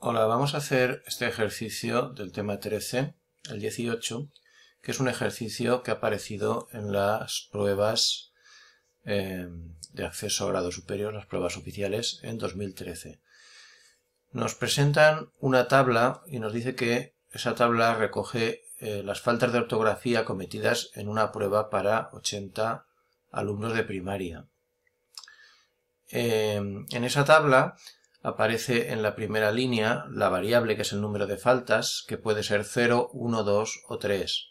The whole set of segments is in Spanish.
Hola, vamos a hacer este ejercicio del tema 13, el 18, que es un ejercicio que ha aparecido en las pruebas de acceso a grado superior, las pruebas oficiales, en 2013. Nos presentan una tabla y nos dice que esa tabla recoge las faltas de ortografía cometidas en una prueba para 80 alumnos de primaria. En esa tabla aparece en la primera línea la variable, que es el número de faltas, que puede ser 0, 1, 2 o 3.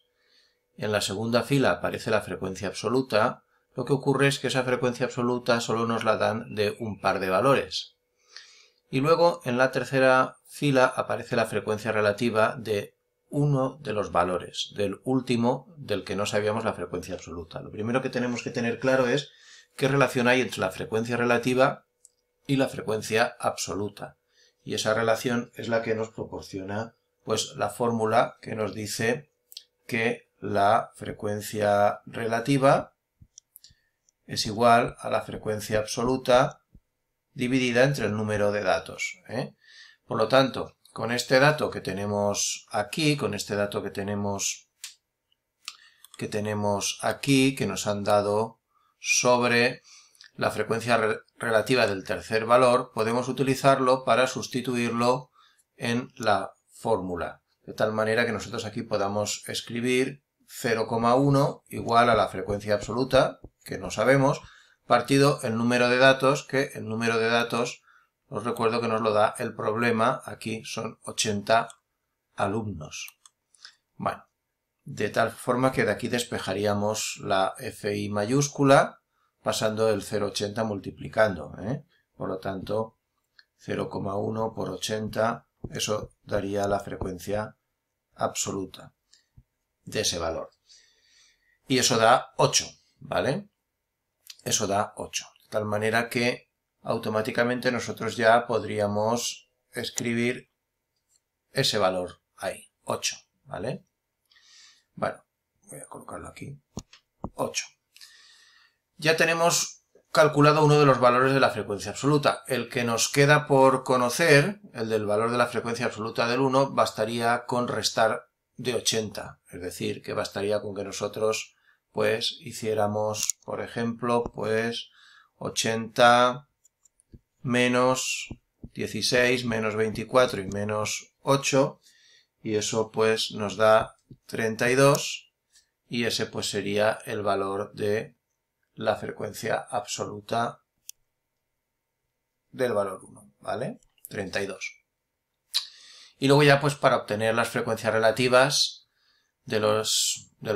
En la segunda fila aparece la frecuencia absoluta. Lo que ocurre es que esa frecuencia absoluta solo nos la dan de un par de valores. Y luego en la tercera fila aparece la frecuencia relativa de uno de los valores, del último del que no sabíamos la frecuencia absoluta. Lo primero que tenemos que tener claro es qué relación hay entre la frecuencia relativa y la frecuencia absoluta. Y esa relación es la que nos proporciona pues la fórmula que nos dice que la frecuencia relativa es igual a la frecuencia absoluta dividida entre el número de datos. Por lo tanto, con este dato que tenemos aquí, con este dato que tenemos aquí, que nos han dado sobre la frecuencia relativa del tercer valor, podemos utilizarlo para sustituirlo en la fórmula, de tal manera que nosotros aquí podamos escribir 0,1 igual a la frecuencia absoluta, que no sabemos, partido el número de datos, que el número de datos, os recuerdo que nos lo da el problema, aquí son 80 alumnos. Bueno, de tal forma que de aquí despejaríamos la FI mayúscula, pasando el 0,80 multiplicando. Por lo tanto, 0,1 por 80, eso daría la frecuencia absoluta de ese valor. Y eso da 8, ¿vale? Eso da 8. De tal manera que automáticamente nosotros ya podríamos escribir ese valor ahí, 8, ¿vale? Bueno, voy a colocarlo aquí, 8. Ya tenemos calculado uno de los valores de la frecuencia absoluta. El que nos queda por conocer, el del valor de la frecuencia absoluta del 1, bastaría con restar de 80. Es decir, que bastaría con que nosotros pues hiciéramos, por ejemplo, pues 80 menos 16 menos 24 y menos 8, y eso pues nos da 32, y ese pues sería el valor de la frecuencia absoluta del valor 1, ¿vale? 32. Y luego ya pues para obtener las frecuencias relativas del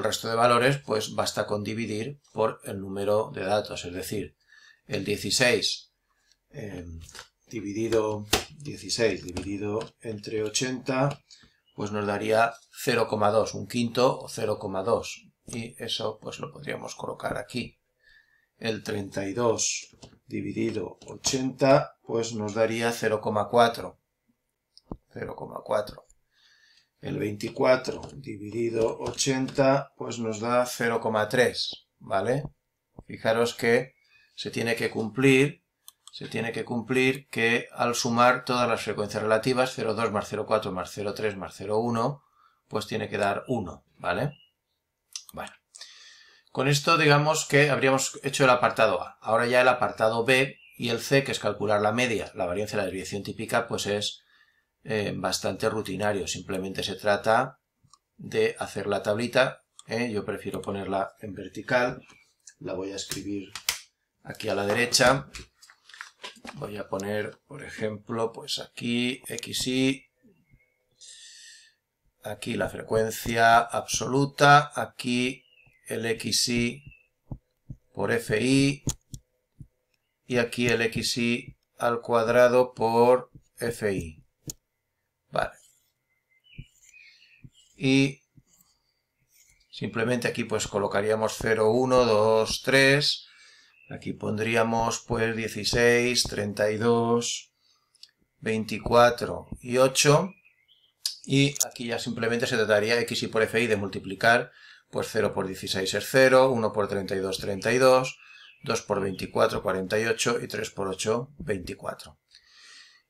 resto de valores, pues basta con dividir por el número de datos, es decir, el 16 dividido entre 80, pues nos daría 0,2, un quinto o 0,2, y eso pues lo podríamos colocar aquí. El 32 dividido 80, pues nos daría 0,4. 0,4. El 24 dividido 80, pues nos da 0,3, ¿vale? Fijaros que se tiene que cumplir que al sumar todas las frecuencias relativas, 0,2 más 0,4 más 0,3 más 0,1, pues tiene que dar 1, ¿vale? Bueno. Con esto digamos que habríamos hecho el apartado A. Ahora ya el apartado B y el C, que es calcular la media, la varianza y la desviación típica, pues es bastante rutinario. Simplemente se trata de hacer la tablita. Yo prefiero ponerla en vertical. La voy a escribir aquí a la derecha. Voy a poner, por ejemplo, pues aquí XY. Aquí la frecuencia absoluta. Aquí el XY por FI, y aquí el XY al cuadrado por FI. Vale. Y simplemente aquí pues colocaríamos 0, 1, 2, 3. Aquí pondríamos pues 16, 32, 24 y 8. Y aquí ya simplemente se trataría XY por FI de multiplicar. Pues 0 por 16 es 0, 1 por 32, 32, 2 por 24, 48 y 3 por 8, 24.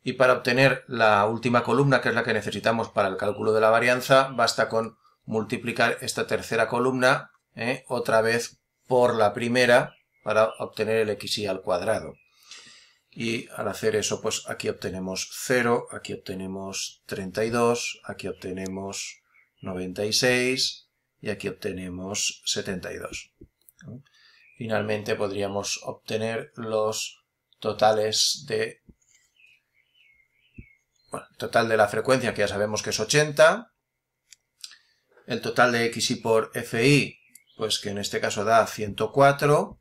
Y para obtener la última columna, que es la que necesitamos para el cálculo de la varianza, basta con multiplicar esta tercera columna otra vez por la primera para obtener el xy al cuadrado. Y al hacer eso, pues aquí obtenemos 0, aquí obtenemos 32, aquí obtenemos 96 y aquí obtenemos 72. Finalmente podríamos obtener los totales de... Bueno, el total de la frecuencia, que ya sabemos que es 80. El total de xy por fi, pues que en este caso da 104.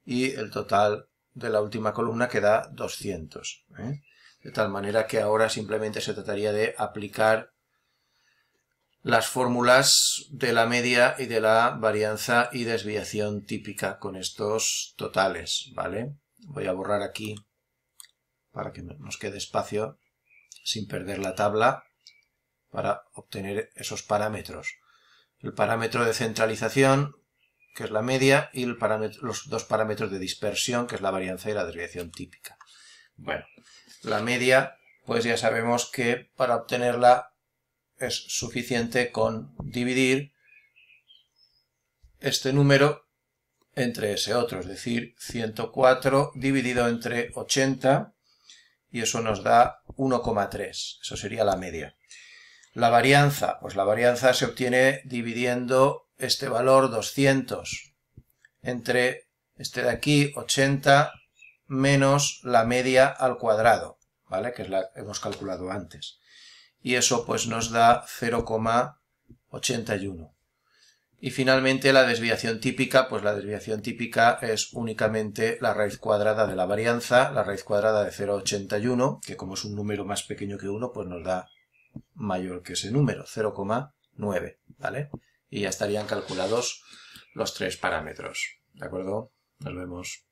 Y el total de la última columna que da 200. De tal manera que ahora simplemente se trataría de aplicar las fórmulas de la media y de la varianza y desviación típica con estos totales, ¿vale? Voy a borrar aquí para que nos quede espacio sin perder la tabla para obtener esos parámetros. El parámetro de centralización, que es la media, y los dos parámetros de dispersión, que es la varianza y la desviación típica. Bueno, la media, pues ya sabemos que para obtenerla es suficiente con dividir este número entre ese otro, es decir, 104 dividido entre 80, y eso nos da 1,3. Eso sería la media. La varianza, pues la varianza se obtiene dividiendo este valor 200 entre este de aquí, 80, menos la media al cuadrado, ¿vale? Que es la que hemos calculado antes. Y eso pues nos da 0,81. Y finalmente la desviación típica, pues la desviación típica es únicamente la raíz cuadrada de la varianza, la raíz cuadrada de 0,81, que como es un número más pequeño que 1, pues nos da mayor que ese número, 0,9, ¿vale? Y ya estarían calculados los tres parámetros, ¿de acuerdo? Nos vemos.